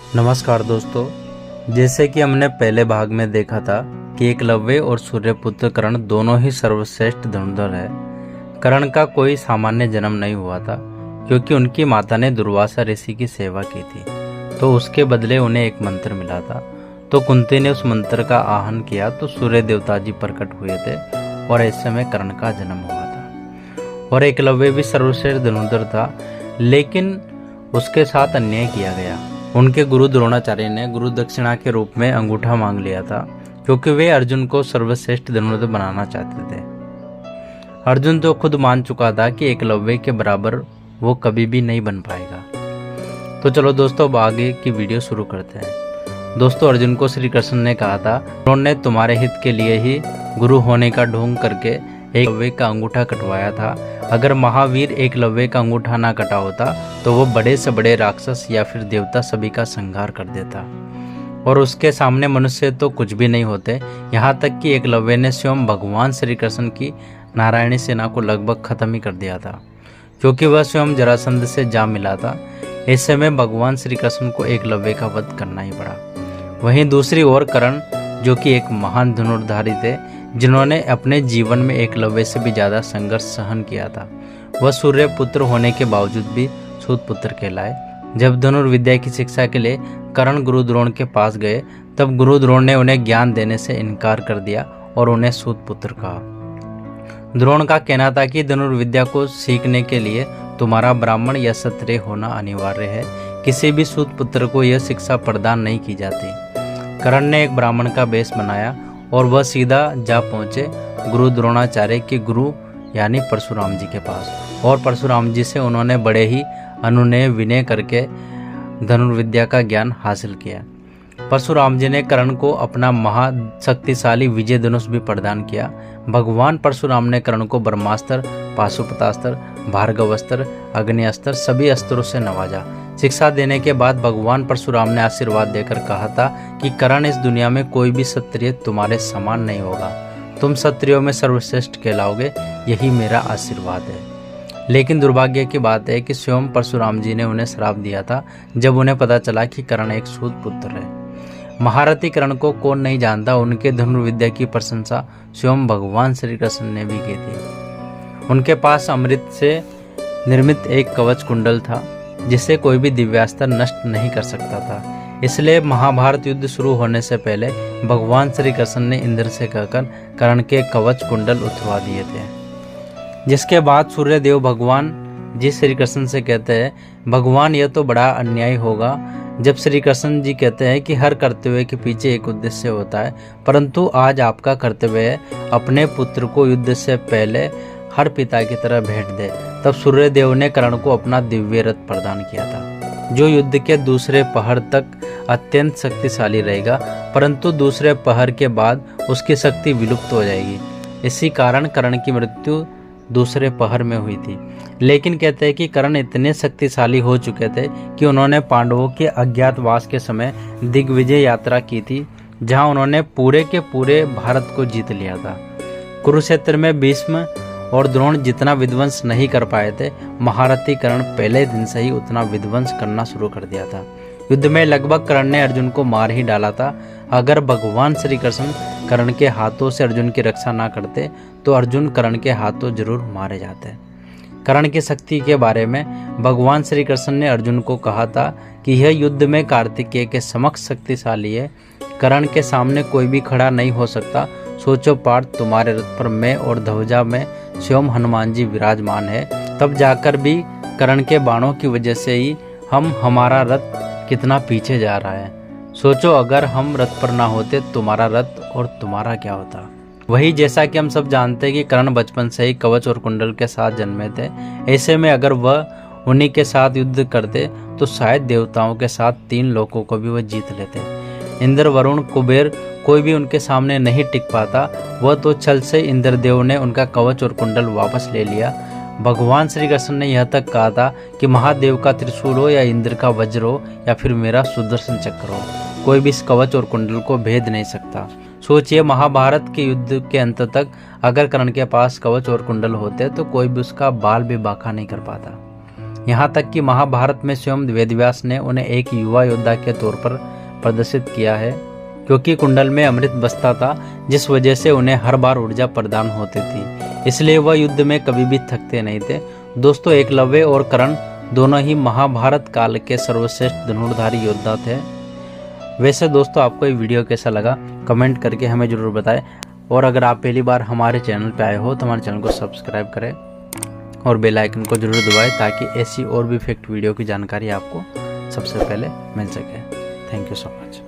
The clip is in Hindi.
नमस्कार दोस्तों, जैसे कि हमने पहले भाग में देखा था कि एकलव्य और सूर्यपुत्र कर्ण दोनों ही सर्वश्रेष्ठ धनुर्धर है। कर्ण का कोई सामान्य जन्म नहीं हुआ था, क्योंकि उनकी माता ने दुर्वासा ऋषि की सेवा की थी, तो उसके बदले उन्हें एक मंत्र मिला था। तो कुंती ने उस मंत्र का आह्वान किया तो सूर्य देवता जी प्रकट हुए थे और ऐसे में कर्ण का जन्म हुआ था। और एकलव्य भी सर्वश्रेष्ठ धनुर्धर था, लेकिन उसके साथ अन्याय किया गया। उनके गुरु द्रोणाचार्य ने गुरु दक्षिणा के रूप में अंगूठा मांग लिया था, क्योंकि वे अर्जुन को सर्वश्रेष्ठ धनुर्धर बनाना चाहते थे। अर्जुन तो खुद मान चुका था कि एकलव्य के बराबर वो कभी भी नहीं बन पाएगा। तो चलो दोस्तों, अब आगे की वीडियो शुरू करते हैं। दोस्तों, अर्जुन को श्री कृष्ण ने कहा था, उन्होंने तुम्हारे हित के लिए ही गुरु होने का ढोंग करके एकलव्य का अंगूठा कटवाया था। अगर महावीर एकलव्य का अंगूठा ना कटा होता तो वो बड़े से बड़े राक्षस या फिर देवता सभी का संहार कर देता, और उसके सामने मनुष्य तो कुछ भी नहीं होते। यहाँ तक कि एकलव्य ने स्वयं भगवान श्री कृष्ण की नारायणी सेना को लगभग खत्म ही कर दिया था, क्योंकि वह स्वयं जरासंध से जा मिला था। ऐसे में भगवान श्री कृष्ण को एकलव्य का वध करना ही पड़ा। वहीं दूसरी ओर कर्ण, जो कि एक महान धनुर्धारी थे, जिन्होंने अपने जीवन में एकलव्य से भी ज्यादा संघर्ष सहन किया था, वह सूर्य पुत्र होने के बावजूद भी सूत पुत्र कहलाए। जब धनुर्विद्या की शिक्षा के लिए कर्ण गुरु द्रोण के पास गए, तब गुरु द्रोण ने उन्हें ज्ञान देने से इनकार कर दिया और उन्हें सूत पुत्र कहा। द्रोण का कहना था कि धनुर्विद्या को सीखने के लिए तुम्हारा ब्राह्मण या क्षत्रिय होना अनिवार्य है, किसी भी सूत पुत्र को यह शिक्षा प्रदान नहीं की जाती। कर्ण ने एक ब्राह्मण का वेश बनाया और वह सीधा जा पहुंचे गुरु द्रोणाचार्य के गुरु यानी परशुराम जी के पास, और परशुराम जी से उन्होंने बड़े ही अनुनय विनय करके धनुर्विद्या का ज्ञान हासिल किया। परशुराम जी ने कर्ण को अपना महाशक्तिशाली विजय धनुष भी प्रदान किया। भगवान परशुराम ने कर्ण को ब्रह्मास्त्र, पाशुपतास्त्र, भार्गवास्त्र, अग्निअस्त्र सभी अस्त्रों से नवाजा। शिक्षा देने के बाद भगवान परशुराम ने आशीर्वाद देकर कहा था कि कर्ण, इस दुनिया में कोई भी क्षत्रिय तुम्हारे समान नहीं होगा, तुम क्षत्रियों में सर्वश्रेष्ठ कहलाओगे, यही मेरा आशीर्वाद है। लेकिन दुर्भाग्य की बात है कि स्वयं परशुराम जी ने उन्हें श्राप दिया था जब उन्हें पता चला कि कर्ण एक सूत पुत्र है। महारथी कर्ण को कौन नहीं जानता, उनके धनुर्विद्या की प्रशंसा स्वयं भगवान श्री कृष्ण ने भी की थी। उनके पास अमृत से निर्मित एक कवच कुंडल था, जिसे कोई भी दिव्यास्त्र नष्ट नहीं कर सकता था। इसलिए महाभारत युद्ध शुरू होने से पहले भगवान श्री कृष्ण ने इंद्र से कहकर कर्ण के कवच कुंडल उठवा दिए थे। जिसके बाद सूर्यदेव भगवान जी श्री कृष्ण से कहते हैं, भगवान, यह तो बड़ा अन्याय होगा जब श्री कृष्ण जी कहते हैं कि हर कर्तव्य के पीछे एक उद्देश्य होता है, परंतु आज आपका कर्तव्य है अपने पुत्र को युद्ध से पहले हर पिता की तरह भेंट दे। तब सूर्यदेव ने कर्ण को अपना दिव्य रथ प्रदान किया था, जो युद्ध के दूसरे पहर तक अत्यंत शक्तिशाली रहेगा, परंतु दूसरे पहर के बाद उसकी शक्ति विलुप्त हो जाएगी। इसी कारण कर्ण की मृत्यु दूसरे पहर में हुई थी। लेकिन कहते हैं कि कर्ण इतने शक्तिशाली हो चुके थे कि उन्होंने पांडवों के अज्ञातवास के समय दिग्विजय यात्रा की थी, जहां उन्होंने पूरे के पूरे भारत को जीत लिया था। कुरुक्षेत्र में भीष्म और द्रोण जितना विध्वंस नहीं कर पाए थे, महारथी कर्ण पहले दिन से ही उतना विध्वंस करना शुरू कर दिया था। युद्ध में लगभग कर्ण ने अर्जुन को मार ही डाला था। अगर भगवान श्री कृष्ण कर्ण के हाथों से अर्जुन की रक्षा ना करते तो अर्जुन कर्ण के हाथों जरूर मारे जाते। कर्ण की शक्ति के बारे में भगवान श्री कृष्ण ने अर्जुन को कहा था कि यह युद्ध में कार्तिकेय के समक्ष शक्तिशाली है, कर्ण के सामने कोई भी खड़ा नहीं हो सकता। सोचो पार्थ, तुम्हारे रथ पर मैं और ध्वजा में स्वयं हनुमान जी विराजमान है, तब जाकर भी कर्ण के बाणों की वजह से ही हमारा रथ कितना पीछे जा रहा है। सोचो अगर हम रथ पर ना होते तुम्हारा रथ और तुम्हारा क्या होता। वही जैसा कि हम सब जानते हैं कि कर्ण बचपन से ही कवच और कुंडल के साथ जन्मे थे। ऐसे में अगर वह उन्हीं के साथ युद्ध करते तो शायद देवताओं के साथ 3 लोकों को भी वह जीत लेते। इंद्र, वरुण, कुबेर कोई भी उनके सामने नहीं टिक पाता। वह तो छल से इंद्रदेव ने उनका कवच और कुंडल वापस ले लिया। भगवान श्री कृष्ण ने यह तक कहा था कि महादेव का त्रिशूल हो या इंद्र का वज्र हो या फिर मेरा सुदर्शन चक्र हो, कोई भी इस कवच और कुंडल को भेद नहीं सकता। सोचिए, महाभारत के युद्ध के अंत तक अगर कर्ण के पास कवच और कुंडल होते तो कोई भी उसका बाल भी बांका नहीं कर पाता। यहाँ तक कि महाभारत में स्वयं वेदव्यास ने उन्हें एक युवा योद्धा के तौर पर प्रदर्शित किया है, क्योंकि कुंडल में अमृत बसता था, जिस वजह से उन्हें हर बार ऊर्जा प्रदान होती थी, इसलिए वह युद्ध में कभी भी थकते नहीं थे। दोस्तों, एकलव्य और कर्ण दोनों ही महाभारत काल के सर्वश्रेष्ठ धनुर्धारी योद्धा थे। वैसे दोस्तों, आपको ये वीडियो कैसा लगा कमेंट करके हमें जरूर बताएं, और अगर आप पहली बार हमारे चैनल पे आए हो तो हमारे चैनल को सब्सक्राइब करें और बेल आइकन को जरूर दबाएं, ताकि ऐसी और भी फैक्ट वीडियो की जानकारी आपको सबसे पहले मिल सके। Thank you so much.